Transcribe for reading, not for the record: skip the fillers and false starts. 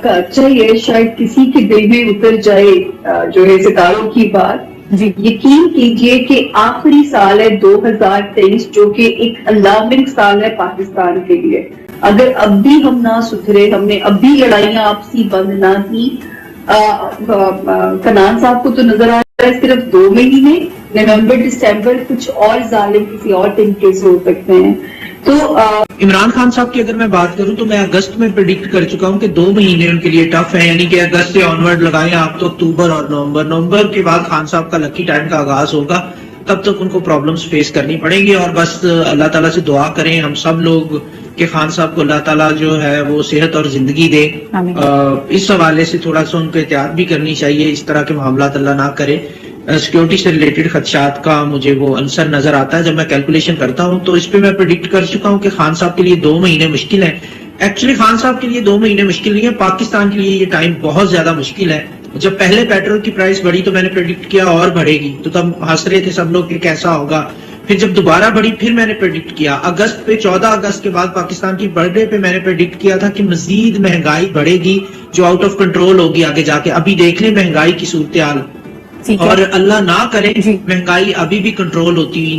کا اچھا یہ شاید کسی کے دل میں اتر جائے جو ہے ستاروں کی بات. جی یقین کیجئے کہ آخری سال ہے 2023 جو کہ ایک الارمنگ سال ہے پاکستان کے لیے. اگر اب بھی ہم نہ سدھرے, ہم نے اب بھی لڑائیاں آپسی بند نہ کی. کنان صاحب کو تو نظر آ رہا ہے صرف 2 مہینے, نومبر دسمبر کچھ اور ظالم کسی اور طریقے سے ہو سکتے ہیں. تو عمران خان صاحب کی اگر میں بات کروں تو میں اگست میں پریڈکٹ کر چکا ہوں کہ 2 مہینے ان کے لیے ٹف ہے, یعنی کہ اگست سے آنورڈ لگائیں آپ تو اکتوبر اور نومبر کے بعد خان صاحب کا لکی ٹائم کا آغاز ہوگا. تب تک ان کو پرابلمز فیس کرنی پڑیں گی, اور بس اللہ تعالیٰ سے دعا کریں ہم سب لوگ کہ خان صاحب کو اللہ تعالیٰ جو ہے وہ صحت اور زندگی دے. اس حوالے سے تھوڑا سا ان کو احتیاط بھی کرنی چاہیے, اس طرح کے معاملات اللہ نہ کرے. سیکیورٹی سے ریلیٹڈ خدشات کا مجھے وہ عنصر نظر آتا ہے جب میں کیلکولیشن کرتا ہوں, تو اس پہ میں پریڈکٹ کر چکا ہوں کہ خان صاحب کے لیے 2 مہینے مشکل ہیں. ایکچولی خان صاحب کے لیے 2 مہینے مشکل نہیں ہے, پاکستان کے لیے یہ ٹائم بہت زیادہ مشکل ہے. جب پہلے پیٹرول کی پرائس بڑھی تو میں نے پریڈکٹ کیا اور بڑھے گی, تو تب ہنس رہے تھے سب لوگ کہ کیسا ہوگا. پھر جب دوبارہ بڑھی پھر میں نے پریڈکٹ کیا اگست پہ, 14 اگست کے بعد پاکستان کی برتھ ڈے پہ میں نے پریڈکٹ کیا تھا کہ مزید مہنگائی بڑھے گی جو آؤٹ آف کنٹرول ہوگی آگے جا کے. ابھی دیکھ لیں مہنگائی کی صورتحال, اور اللہ نہ کرے مہنگائی ابھی بھی کنٹرول ہوتی ہوئی